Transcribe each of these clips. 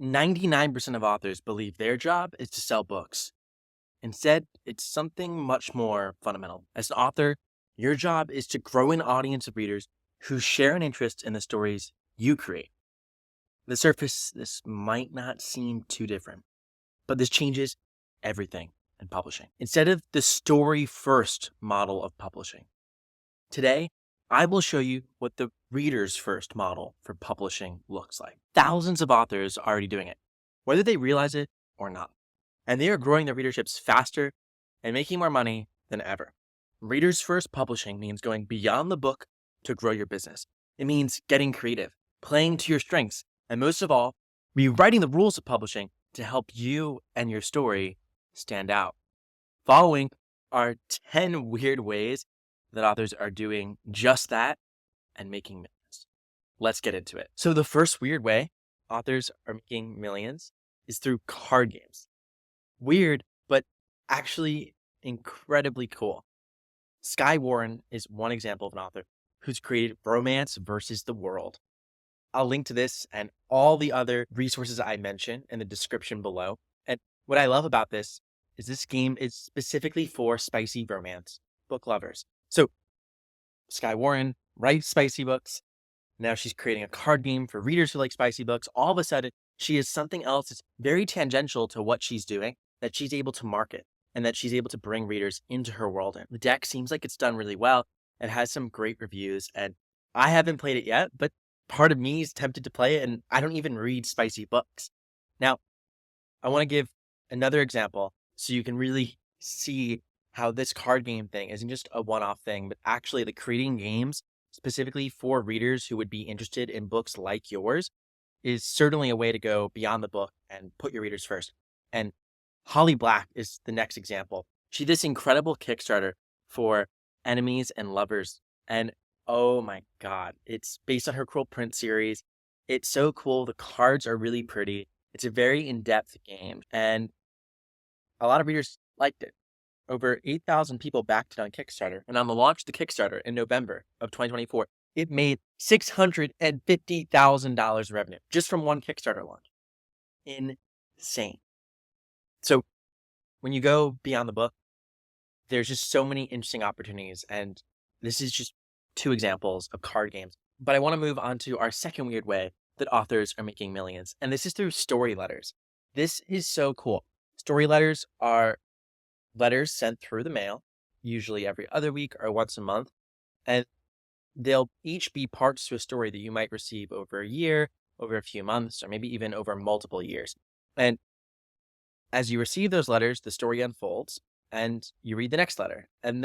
99% of authors believe their job is to sell books. Instead, it's something much more fundamental. As an author, your job is to grow an audience of readers who share an interest in the stories you create. The surface, this might not seem too different, but this changes everything in publishing. Instead of the story first model of publishing, today, I will show you what the readers first model for publishing looks like. Thousands of authors are already doing it, whether they realize it or not. And they are growing their readerships faster and making more money than ever. Readers first publishing means going beyond the book to grow your business. It means getting creative, playing to your strengths, and most of all, rewriting the rules of publishing to help you and your story stand out. Following are 10 weird ways that authors are doing just that and making millions. Let's get into it. So the first weird way authors are making millions is through card games. Weird, but actually incredibly cool. Sky Warren is one example of an author who's created Romance versus the World. I'll link to this and all the other resources I mentioned in the description below. And what I love about this is this game is specifically for spicy romance book lovers. So Sky Warren writes spicy books. Now she's creating a card game for readers who like spicy books. All of a sudden, she is something else that's very tangential to what she's doing that she's able to market and that she's able to bring readers into her world in. The deck seems like it's done really well. It has some great reviews, and I haven't played it yet, but part of me is tempted to play it, and I don't even read spicy books. Now, I want to give another example so you can really see how this card game thing isn't just a one-off thing, but actually the creating games specifically for readers who would be interested in books like yours is certainly a way to go beyond the book and put your readers first. And Holly Black is the next example. She did this incredible Kickstarter for Enemies and Lovers. And oh my God, it's based on her Cruel Print series. It's so cool. The cards are really pretty. It's a very in-depth game. And a lot of readers liked it. Over 8,000 people backed it on Kickstarter. And on the launch of the Kickstarter in November of 2024, it made $650,000 revenue just from one Kickstarter launch. Insane. So when you go beyond the book, there's just so many interesting opportunities. And this is just two examples of card games. But I want to move on to our second weird way that authors are making millions. And this is through story letters. This is so cool. Story letters are letters sent through the mail, usually every other week or once a month. And they'll each be parts to a story that you might receive over a year, over a few months, or maybe even over multiple years. And as you receive those letters, the story unfolds and you read the next letter and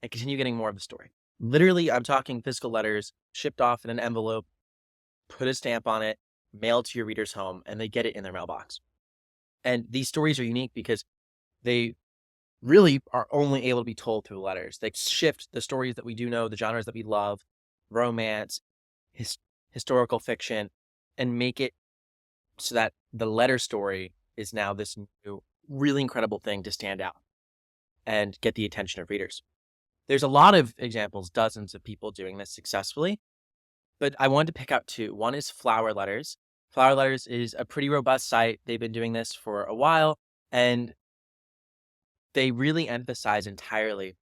continue getting more of the story. Literally, I'm talking physical letters shipped off in an envelope, put a stamp on it, mailed to your reader's home, and they get it in their mailbox. And these stories are unique because they really are only able to be told through letters. They shift the stories that we do know, the genres that we love, romance, historical fiction, and make it so that the letter story is now this new, really incredible thing to stand out and get the attention of readers. There's a lot of examples, dozens of people doing this successfully, but I wanted to pick out two. One is Flower Letters. Flower Letters is a pretty robust site. They've been doing this for a while, and they really emphasize entirely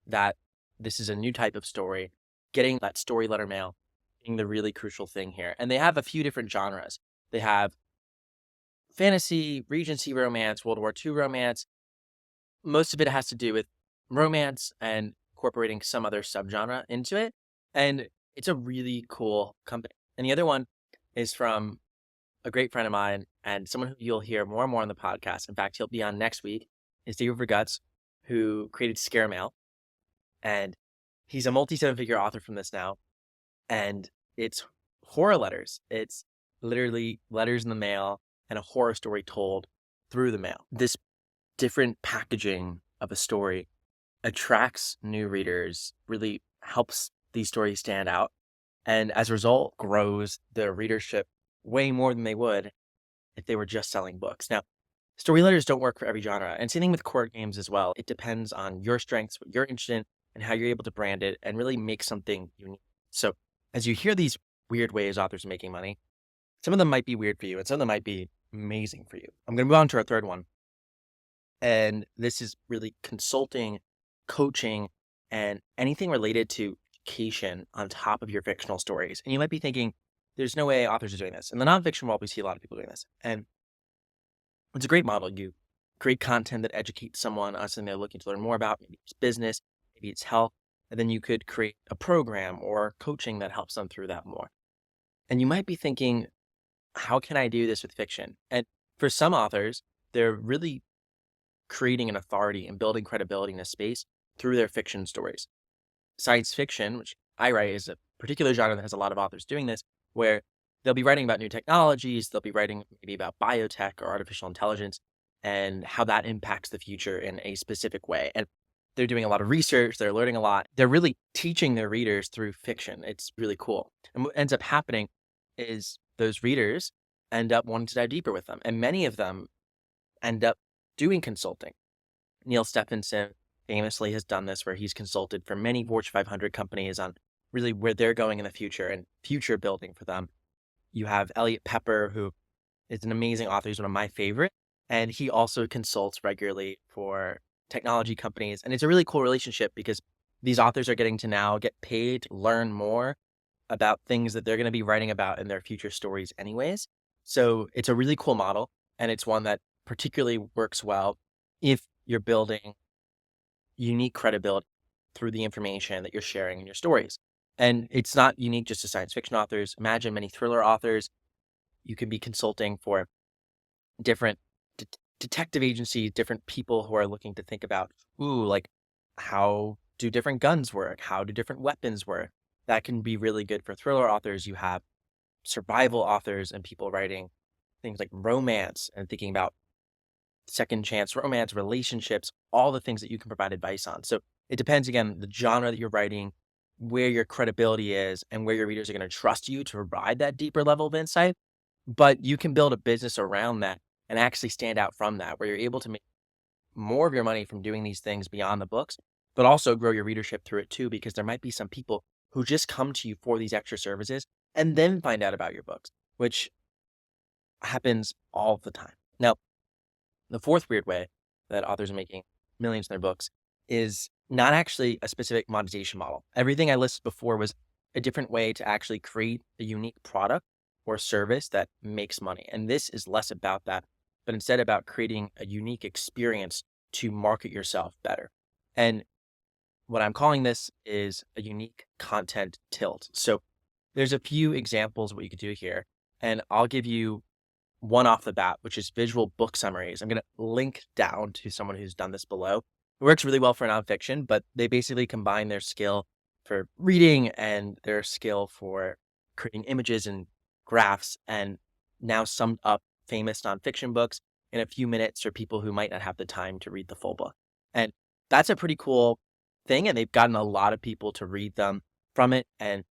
that this is a new type of story, getting that story letter mail being the really crucial thing here. And they have a few different genres. They have fantasy, Regency romance, World War II romance. Most of it has to do with romance and incorporating some other subgenre into it. And it's a really cool company. And the other one is from a great friend of mine and someone who you'll hear more and more on the podcast. In fact, he'll be on next week, is David Vergutz, who created Scare Mail. And he's a multi-seven-figure author from this now. And it's horror letters. It's literally letters in the mail and a horror story told through the mail. This different packaging of a story attracts new readers, really helps these stories stand out, and as a result, grows the readership way more than they would if they were just selling books. Now, story letters don't work for every genre, and same thing with card games as well. It depends on your strengths, what you're interested in, and how you're able to brand it and really make something unique. So as you hear these weird ways authors are making money, Some of them might be weird for you, and some of them might be amazing for you. I'm going to move on to our third one. And this is really consulting, coaching, and anything related to education on top of your fictional stories. And you might be thinking, there's no way authors are doing this. In the nonfiction world, we see a lot of people doing this. And it's a great model. You create content that educates someone on something they're looking to learn more about. Maybe it's business, maybe it's health. And then you could create a program or coaching that helps them through that more. And you might be thinking, how can I do this with fiction? And for some authors, they're really creating an authority and building credibility in a space through their fiction stories. Science fiction, which I write, is a particular genre that has a lot of authors doing this, where they'll be writing about new technologies, they'll be writing maybe about biotech or artificial intelligence and how that impacts the future in a specific way. And they're doing a lot of research, they're learning a lot. They're really teaching their readers through fiction. It's really cool. And what ends up happening is those readers end up wanting to dive deeper with them. And many of them end up doing consulting. Neil Stephenson famously has done this, where he's consulted for many Fortune 500 companies on really where they're going in the future and future building for them. You have Elliot Pepper, who is an amazing author. He's one of my favorite. And he also consults regularly for technology companies. And it's a really cool relationship because these authors are getting to now get paid to learn more about things that they're going to be writing about in their future stories anyways. So it's a really cool model. And it's one that particularly works well if you're building unique credibility through the information that you're sharing in your stories. And it's not unique just to science fiction authors. Imagine many thriller authors. You could be consulting for different detective agencies, different people who are looking to think about, like how do different guns work? How do different weapons work? That can be really good for thriller authors. You have survival authors and people writing things like romance and thinking about second chance romance, relationships, all the things that you can provide advice on. So it depends, again, the genre that you're writing, where your credibility is, and where your readers are going to trust you to provide that deeper level of insight. But you can build a business around that and actually stand out from that, where you're able to make more of your money from doing these things beyond the books, but also grow your readership through it too, because there might be some people who just come to you for these extra services and then find out about your books, which happens all the time. Now, the fourth weird way that authors are making millions in their books is not actually a specific monetization model. Everything I listed before was a different way to actually create a unique product or service that makes money. And this is less about that, but instead about creating a unique experience to market yourself better. And what I'm calling this is a unique content tilt. So there's a few examples of what you could do here, and I'll give you one off the bat, which is visual book summaries. I'm going to link down to someone who's done this below. It works really well for nonfiction, but they basically combine their skill for reading and their skill for creating images and graphs, and now summed up famous nonfiction books in a few minutes for people who might not have the time to read the full book. And that's a pretty cool thing. And they've gotten a lot of people to read them from it. And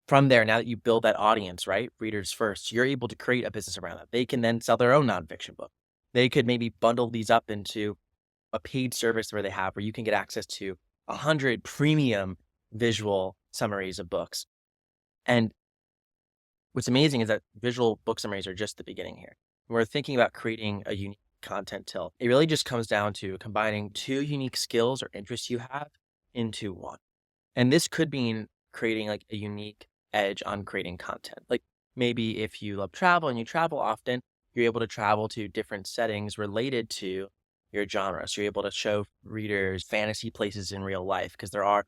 from there, now that you build that audience, right, readers first, you're able to create a business around that. They can then sell their own nonfiction book. They could maybe bundle these up into a paid service where you can get access to 100 premium visual summaries of books. And what's amazing is that visual book summaries are just the beginning here. We're thinking about creating a unique content tilt. It really just comes down to combining two unique skills or interests you have into one. And this could mean creating like a unique edge on creating content. Like maybe if you love travel and you travel often, you're able to travel to different settings related to your genre. So you're able to show readers fantasy places in real life, because there are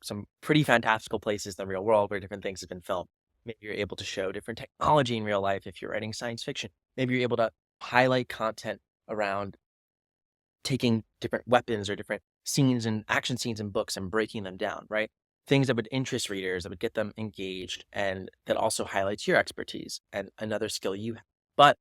some pretty fantastical places in the real world where different things have been filmed. Maybe you're able to show different technology in real life if you're writing science fiction. Maybe you're able to highlight content around taking different weapons or different scenes and action scenes in books and breaking them down, right? Things that would interest readers, that would get them engaged, and that also highlights your expertise and another skill you have. But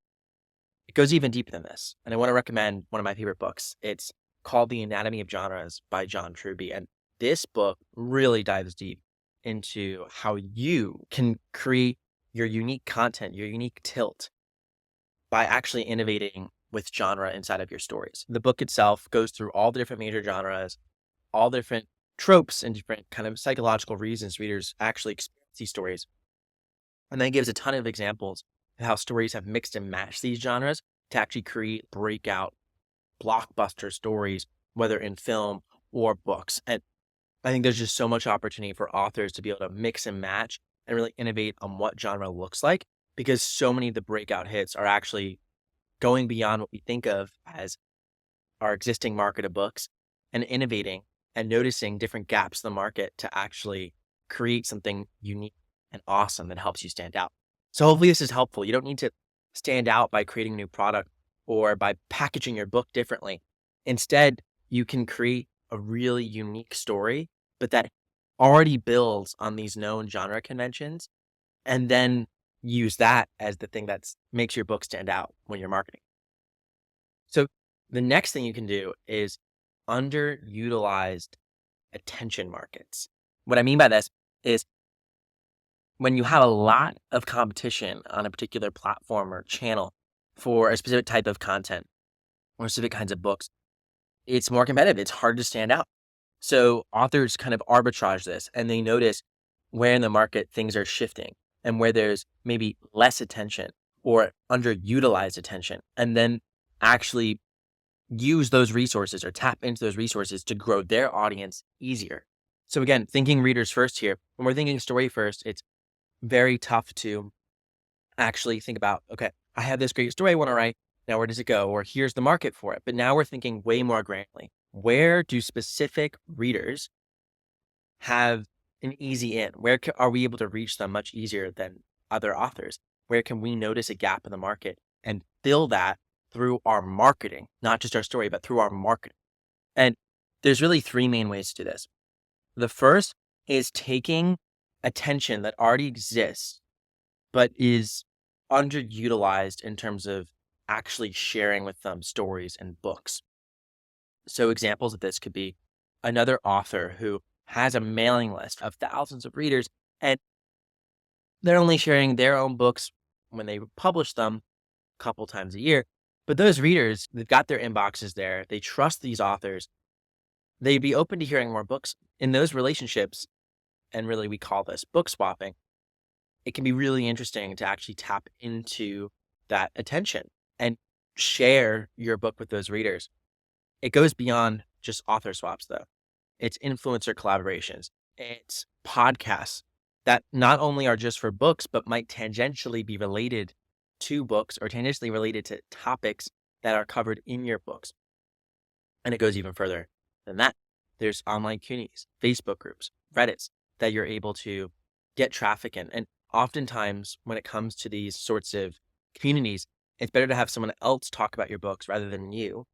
it goes even deeper than this. And I want to recommend one of my favorite books. It's called The Anatomy of Genres by John Truby. And this book really dives deep into how you can create your unique content, your unique tilt, by actually innovating with genre inside of your stories. The book itself goes through all the different major genres, all the different tropes and different kind of psychological reasons readers actually experience these stories. And then gives a ton of examples how stories have mixed and matched these genres to actually create breakout blockbuster stories, whether in film or books. And I think there's just so much opportunity for authors to be able to mix and match and really innovate on what genre looks like, because so many of the breakout hits are actually going beyond what we think of as our existing market of books and innovating and noticing different gaps in the market to actually create something unique and awesome that helps you stand out. So hopefully this is helpful. You don't need to stand out by creating a new product or by packaging your book differently. Instead, you can create a really unique story, but that already builds on these known genre conventions, and then use that as the thing that makes your book stand out when you're marketing. So the next thing you can do is underutilized attention markets. What I mean by this is when you have a lot of competition on a particular platform or channel for a specific type of content or specific kinds of books, it's more competitive. It's hard to stand out. So authors kind of arbitrage this, and they notice where in the market things are shifting and where there's maybe less attention or underutilized attention, and then actually use those resources or tap into those resources to grow their audience easier. So again, thinking readers first here, when we're thinking story first, it's very tough to actually think about, okay, I have this great story I want to write. Now, where does it go? Or here's the market for it. But now we're thinking way more granularly. Where do specific readers have an easy in? Where are we able to reach them much easier than other authors? Where can we notice a gap in the market and fill that through our marketing, not just our story, but through our marketing? And there's really three main ways to do this. The first is taking attention that already exists, but is underutilized in terms of actually sharing with them stories and books. So examples of this could be another author who has a mailing list of thousands of readers, and they're only sharing their own books when they publish them a couple times a year. But those readers, they've got their inboxes there. They trust these authors. They'd be open to hearing more books. In those relationships, and really we call this book swapping, it can be really interesting to actually tap into that attention and share your book with those readers. It goes beyond just author swaps, though. It's influencer collaborations. It's podcasts that not only are just for books, but might tangentially be related to books or tangentially related to topics that are covered in your books. And it goes even further than that. There's online communities, Facebook groups, Reddits that you're able to get traffic in. And oftentimes when it comes to these sorts of communities, it's better to have someone else talk about your books rather than you,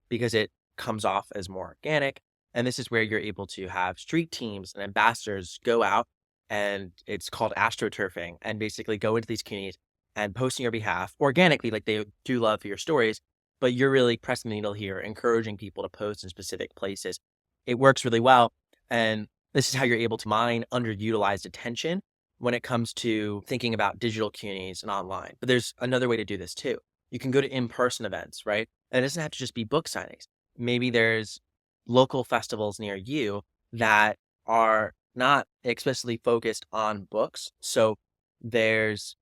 because it comes off as more organic. And this is where you're able to have street teams and ambassadors go out, and it's called astroturfing, and basically go into these communities and post on your behalf organically, like they do love your stories, but you're really pressing the needle here, encouraging people to post in specific places. It works really well. And this is how you're able to mine underutilized attention when it comes to thinking about digital communities and online. But there's another way to do this too. You can go to in-person events, right? And it doesn't have to just be book signings. Maybe there's local festivals near you that are not explicitly focused on books. So there's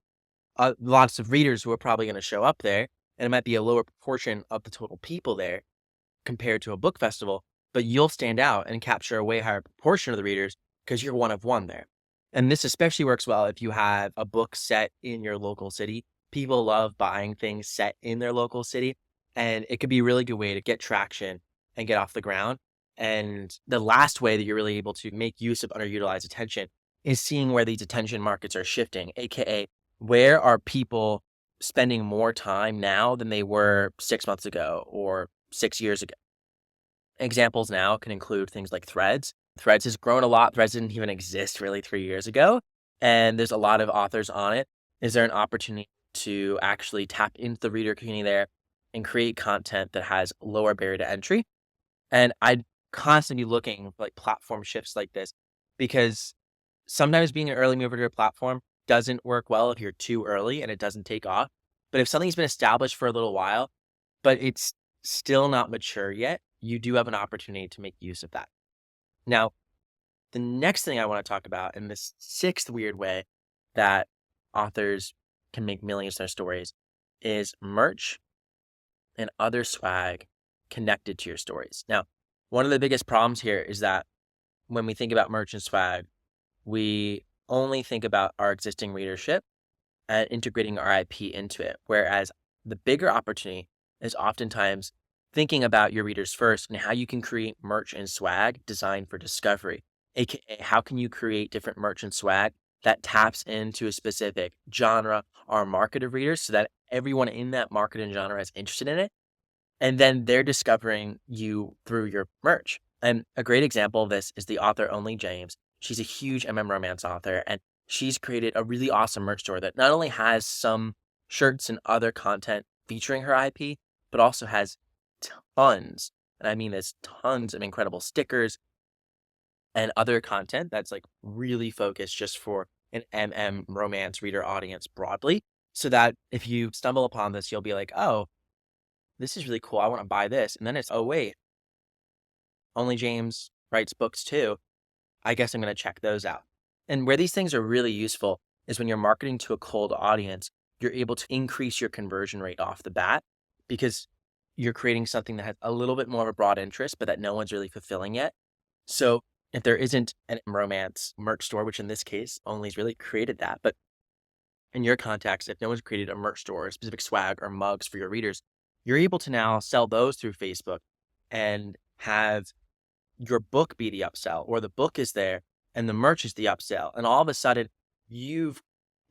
lots of readers who are probably going to show up there, and it might be a lower proportion of the total people there compared to a book festival, but you'll stand out and capture a way higher proportion of the readers because you're one of one there. And this especially works well if you have a book set in your local city. People love buying things set in their local city, and it could be a really good way to get traction and get off the ground. And the last way that you're really able to make use of underutilized attention is seeing where these attention markets are shifting, aka where are people spending more time now than they were 6 months ago or 6 years ago. Examples now can include things like Threads. Threads has grown a lot. Threads didn't even exist really 3 years ago, and there's a lot of authors on it. Is there an opportunity to actually tap into the reader community there and create content that has lower barrier to entry? And I'd constantly be looking for like platform shifts like this, because sometimes being an early mover to a platform doesn't work well if you're too early and it doesn't take off. But if something's been established for a little while, but it's still not mature yet, you do have an opportunity to make use of that. Now, the next thing I want to talk about, and this sixth weird way that authors can make millions in their stories is merch and other swag connected to your stories. Now, one of the biggest problems here is that when we think about merch and swag, we only think about our existing readership and integrating our IP into it. Whereas the bigger opportunity is oftentimes thinking about your readers first and how you can create merch and swag designed for discovery. AKA, how can you create different merch and swag that taps into a specific genre or market of readers so that everyone in that market and genre is interested in it? And then they're discovering you through your merch. And a great example of this is the author Only James. She's a huge romance author, and she's created a really awesome merch store that not only has some shirts and other content featuring her IP, but also has tons, and I mean this, tons of incredible stickers and other content that's like really focused just for an romance reader audience broadly. So that if you stumble upon this, you'll be like, oh, this is really cool. I want to buy this. And then it's, oh, wait, Only James writes books too. I guess I'm going to check those out. And where these things are really useful is when you're marketing to a cold audience, you're able to increase your conversion rate off the bat because you're creating something that has a little bit more of a broad interest, but that no one's really fulfilling yet. So if there isn't an romance merch store, which in this case, Only's really created that, but in your context, if no one's created a merch store, or specific swag or mugs for your readers, you're able to now sell those through Facebook and have your book be the upsell, or the book is there and the merch is the upsell. And all of a sudden, you've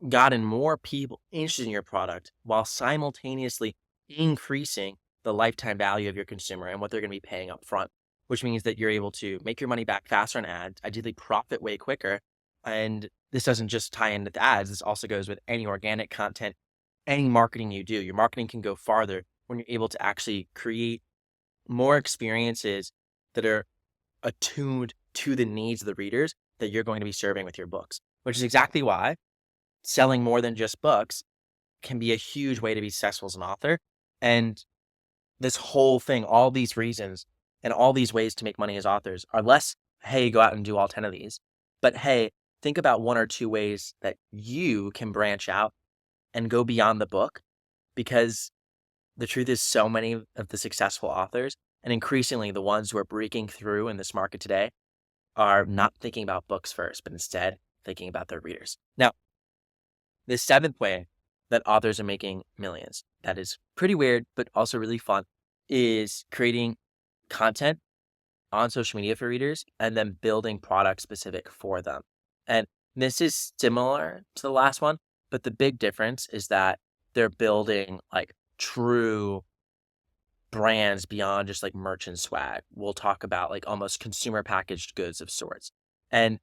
gotten more people interested in your product while simultaneously increasing the lifetime value of your consumer and what they're going to be paying up front, which means that you're able to make your money back faster on ads, ideally profit way quicker. And this doesn't just tie into the ads. This also goes with any organic content, any marketing you do. Your marketing can go farther when you're able to actually create more experiences that are attuned to the needs of the readers that you're going to be serving with your books, which is exactly why selling more than just books can be a huge way to be successful as an author. And this whole thing, all these reasons and all these ways to make money as authors are less, hey, go out and do all 10 of these, but hey, think about one or two ways that you can branch out and go beyond the book, because the truth is so many of the successful authors, and increasingly the ones who are breaking through in this market today, are not thinking about books first, but instead thinking about their readers. Now, the seventh way that authors are making millions, that is pretty weird, but also really fun, is creating content on social media for readers and then building products specific for them. And this is similar to the last one, but the big difference is that they're building like true brands beyond just like merch and swag. We'll talk about like almost consumer packaged goods of sorts. And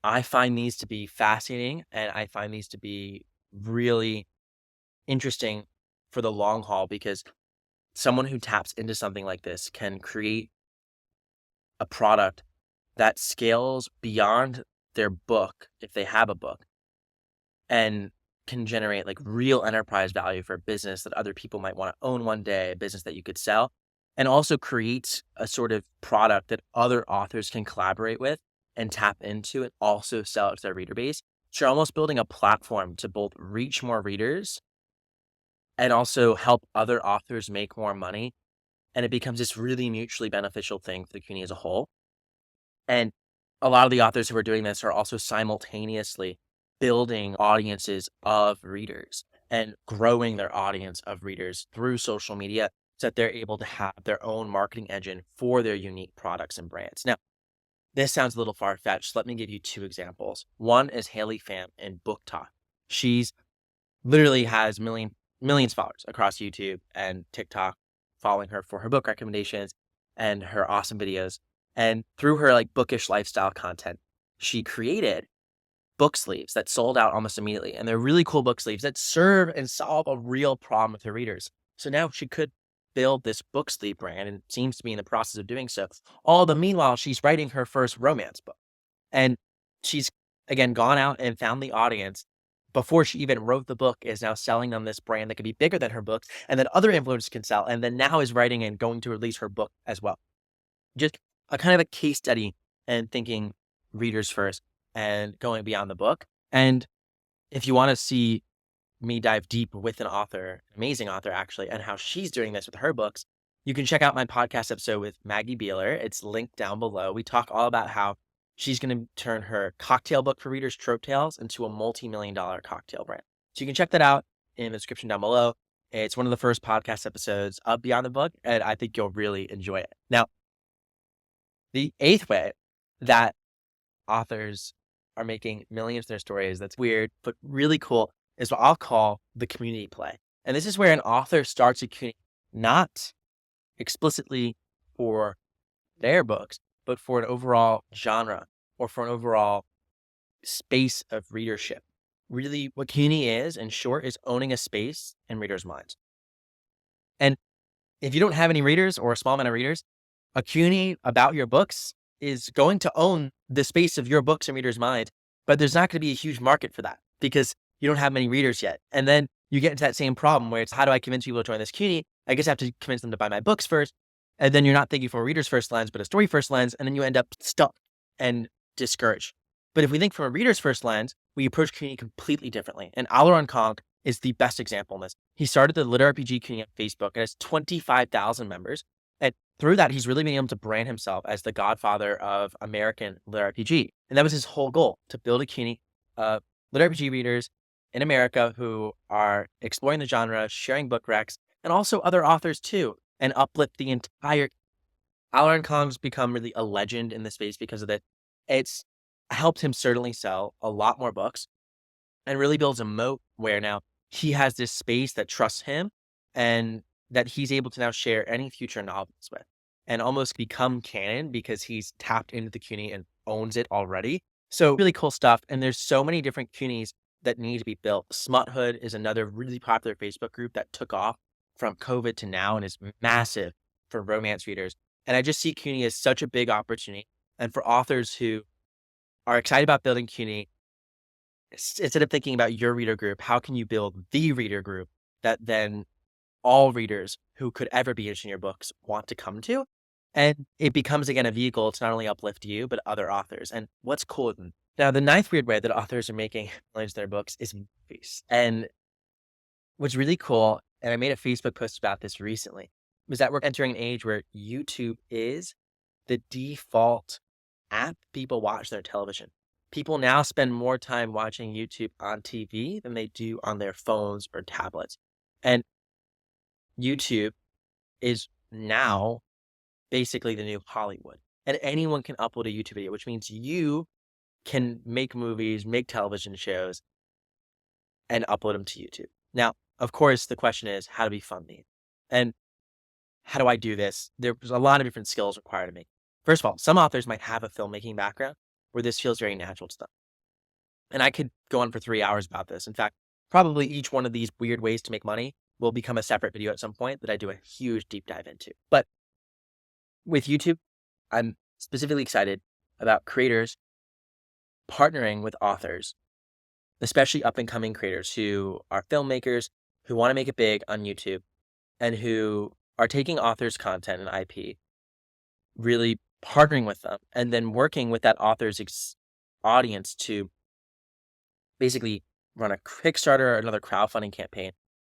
I find these to be fascinating, and I find these to be really interesting for the long haul, because someone who taps into something like this can create a product that scales beyond their book, if they have a book, and can generate like real enterprise value for a business that other people might want to own one day, a business that you could sell, and also creates a sort of product that other authors can collaborate with and tap into and also sell it to their reader base. So you're almost building a platform to both reach more readers and also help other authors make more money. And it becomes this really mutually beneficial thing for the community as a whole. And a lot of the authors who are doing this are also simultaneously building audiences of readers and growing their audience of readers through social media so that they're able to have their own marketing engine for their unique products and brands. Now, this sounds a little far-fetched. Let me give you two examples. One is Haley Pham in Book Talk. She's literally has millions of followers across YouTube and TikTok following her for her book recommendations and her awesome videos. And through her like bookish lifestyle content, she created book sleeves that sold out almost immediately. And they're really cool book sleeves that serve and solve a real problem with her readers. So now she could build this book sleeve brand, and seems to be in the process of doing so. All the meanwhile, she's writing her first romance book. And she's, again, gone out and found the audience before she even wrote the book, is now selling them this brand that could be bigger than her books and that other influencers can sell. And then now is writing and going to release her book as well. Just a kind of a case study and thinking readers first and going beyond the book. And if you want to see me dive deep with an author, amazing author actually, and how she's doing this with her books, you can check out my podcast episode with Maggie Beeler. It's linked down below. We talk all about how she's going to turn her cocktail book for readers, Trope Tales, into a multi-million-dollar cocktail brand. So you can check that out in the description down below. It's one of the first podcast episodes of Beyond the Book, and I think you'll really enjoy it. Now, the eighth way that authors are making millions of their stories that's weird, but really cool, is what I'll call the community play. And this is where an author starts a community, not explicitly for their books, but for an overall genre or for an overall space of readership. Really, what community is, in short, is owning a space in readers' minds. And if you don't have any readers or a small amount of readers, a community about your books is going to own the space of your books in readers' minds, but there's not going to be a huge market for that because you don't have many readers yet. And then you get into that same problem where it's, how do I convince people to join this community? I guess I have to convince them to buy my books first. And then you're not thinking from a reader's first lens, but a story first lens. And then you end up stuck and discouraged. But if we think from a reader's first lens, we approach community completely differently. And Alaron Kong is the best example in this. He started the Lit RPG community on Facebook and has 25,000 members. And through that, he's really been able to brand himself as the godfather of American lit RPG. And that was his whole goal, to build a community of lit RPG readers in America who are exploring the genre, sharing book recs, and also other authors too, and uplift the entire. Alaron Kong's become really a legend in the space because of that. It's helped him certainly sell a lot more books and really builds a moat where now he has this space that trusts him and that he's able to now share any future novels with and almost become canon because he's tapped into the community and owns it already. So really cool stuff. And there's so many different communities that need to be built. Smuthood is another really popular Facebook group that took off from COVID to now and is massive for romance readers. And I just see community as such a big opportunity. And for authors who are excited about building community, instead of thinking about your reader group, how can you build the reader group that then all readers who could ever be interested in your books want to come to? And it becomes, again, a vehicle to not only uplift you, but other authors. And what's cool. Now, the ninth weird way that authors are making millions of their books is movies. And what's really cool, and I made a Facebook post about this recently, was that we're entering an age where YouTube is the default app people watch their television. People now spend more time watching YouTube on TV than they do on their phones or tablets. And YouTube is now basically the new Hollywood. And anyone can upload a YouTube video, which means you can make movies, make television shows, and upload them to YouTube. Now, of course, the question is, how do we fund these? And how do I do this? There's a lot of different skills required of me. First of all, some authors might have a filmmaking background where this feels very natural to them. And I could go on for 3 hours about this. In fact, probably each one of these weird ways to make money will become a separate video at some point that I do a huge deep dive into. But with YouTube, I'm specifically excited about creators partnering with authors, especially up and coming creators who are filmmakers, who want to make it big on YouTube, and who are taking authors' content and IP, really partnering with them, and then working with that author's audience to basically run a Kickstarter or another crowdfunding campaign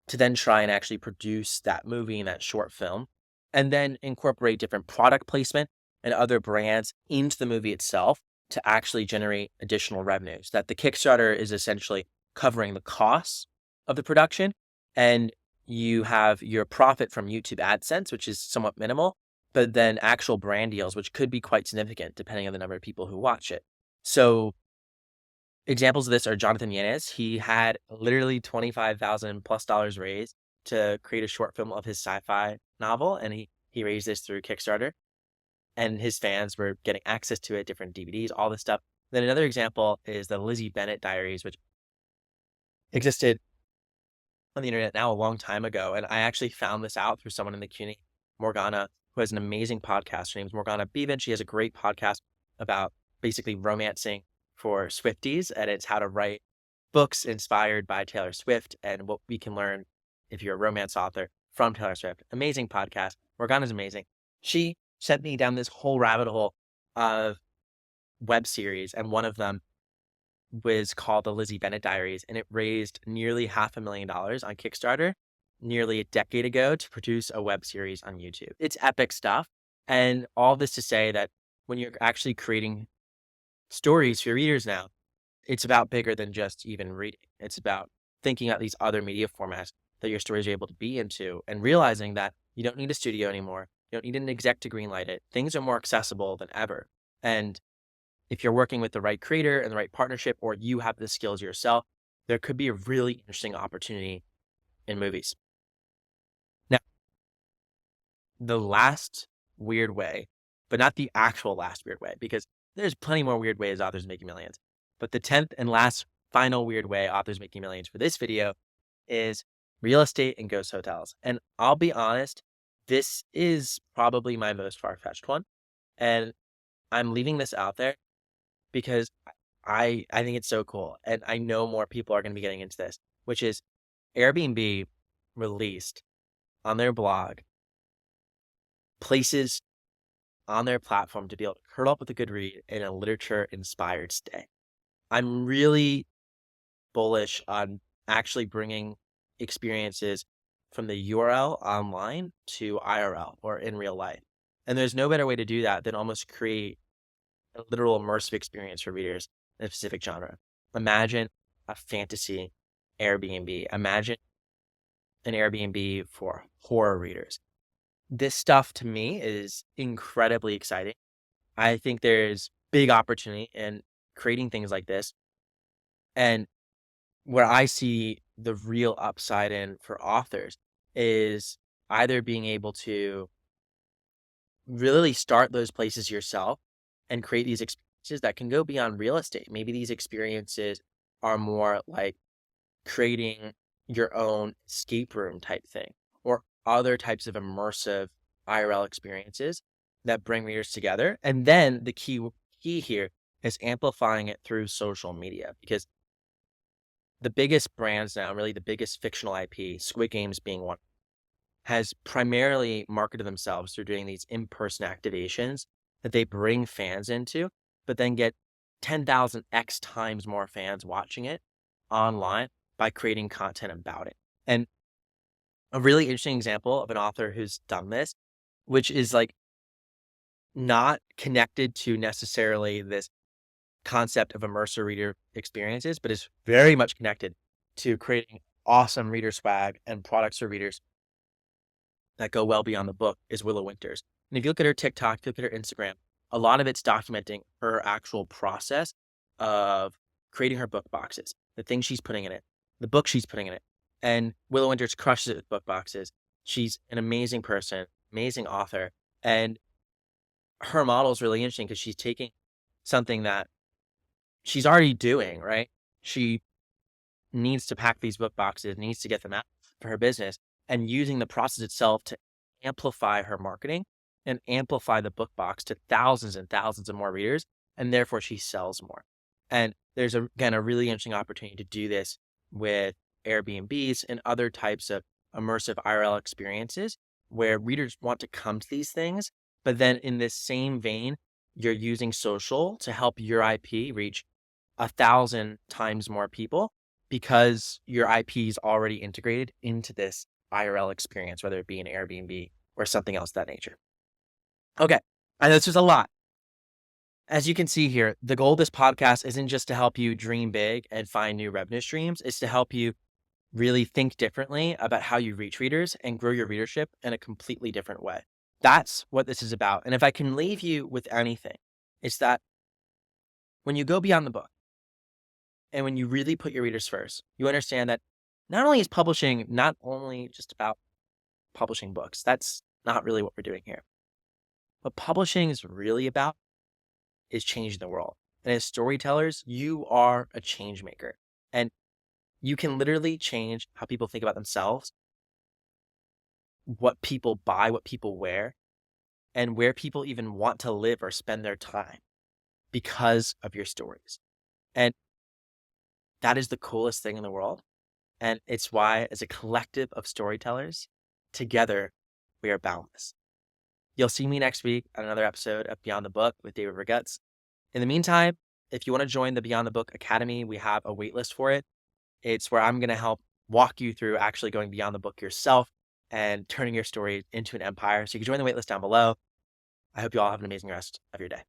to then try and actually produce that movie and that short film, and then incorporate different product placement and other brands into the movie itself to actually generate additional revenues. That the Kickstarter is essentially covering the costs of the production, and you have your profit from YouTube AdSense, which is somewhat minimal, but then actual brand deals, which could be quite significant depending on the number of people who watch it. So examples of this are Jonathan Yanez. He had literally $25,000+ raised to create a short film of his sci-fi novel, and he raised this through Kickstarter. And his fans were getting access to it, different DVDs, all this stuff. Then another example is the Lizzie Bennett Diaries, which existed on the internet now a long time ago. And I actually found this out through someone in the community, Morgana, who has an amazing podcast. Her name is Morgana Bevan. She has a great podcast about basically romancing for Swifties, and it's how to write books inspired by Taylor Swift and what we can learn if you're a romance author from Taylor Swift. Amazing podcast. Morgana's amazing. She sent me down this whole rabbit hole of web series, and one of them was called the Lizzie Bennett Diaries, and it raised nearly $500,000 on Kickstarter nearly a decade ago to produce a web series on YouTube. It's epic stuff. And all this to say that when you're actually creating stories for your readers now, it's about bigger than just even reading. It's about thinking about these other media formats that your stories are able to be into and realizing that you don't need a studio anymore. You don't need an exec to greenlight it. Things are more accessible than ever. And if you're working with the right creator and the right partnership, or you have the skills yourself, there could be a really interesting opportunity in movies. Now, the last weird way, but not the actual last weird way, because there's plenty more weird ways authors making millions. But the 10th and last final weird way authors making millions for this video is real estate and ghost hotels. And I'll be honest, this is probably my most far-fetched one. And I'm leaving this out there because I think it's so cool. And I know more people are going to be getting into this, which is Airbnb released on their blog places on their platform to be able to curl up with a good read in a literature-inspired stay. I'm really bullish on actually bringing experiences from the URL online to IRL or in real life. And there's no better way to do that than almost create a literal immersive experience for readers in a specific genre. Imagine a fantasy Airbnb. Imagine an Airbnb for horror readers. This stuff to me is incredibly exciting. I think there's big opportunity in creating things like this. And where I see the real upside in for authors is either being able to really start those places yourself and create these experiences that can go beyond real estate. Maybe these experiences are more like creating your own escape room type thing, or other types of immersive IRL experiences that bring readers together. And then the key here is amplifying it through social media, because the biggest brands now, really the biggest fictional IP, Squid Games being one, has primarily marketed themselves through doing these in-person activations that they bring fans into, but then get 10,000x times more fans watching it online by creating content about it. And a really interesting example of an author who's done this, which is like not connected to necessarily this concept of immersive reader experiences, but is very much connected to creating awesome reader swag and products for readers that go well beyond the book, is Willow Winters. And if you look at her TikTok, if you look at her Instagram, a lot of it's documenting her actual process of creating her book boxes, the things she's putting in it, the book she's putting in it. And Willow Winters crushes it with book boxes. She's an amazing person, amazing author. And her model is really interesting because she's taking something that she's already doing, right? She needs to pack these book boxes, needs to get them out for her business, and using the process itself to amplify her marketing and amplify the book box to thousands and thousands of more readers. And therefore she sells more. And there's again, a really interesting opportunity to do this with Airbnbs and other types of immersive IRL experiences where readers want to come to these things. But then in this same vein, you're using social to help your IP reach 1,000 times more people because your IP is already integrated into this IRL experience, whether it be an Airbnb or something else of that nature. Okay, I know this is a lot. As you can see here, the goal of this podcast isn't just to help you dream big and find new revenue streams. It's to help you really think differently about how you reach readers and grow your readership in a completely different way. That's what this is about. And if I can leave you with anything, it's that when you go beyond the book and when you really put your readers first, you understand that not only is publishing not only just about publishing books, that's not really what we're doing here. What publishing is really about is changing the world. And as storytellers, you are a change maker. And you can literally change how people think about themselves, what people buy, what people wear, and where people even want to live or spend their time because of your stories. And that is the coolest thing in the world. And it's why, as a collective of storytellers, together, we are boundless. You'll see me next week on another episode of Beyond the Book with David Regetz. In the meantime, if you want to join the Beyond the Book Academy, we have a waitlist for it. It's where I'm going to help walk you through actually going beyond the book yourself and turning your story into an empire. So you can join the waitlist down below. I hope you all have an amazing rest of your day.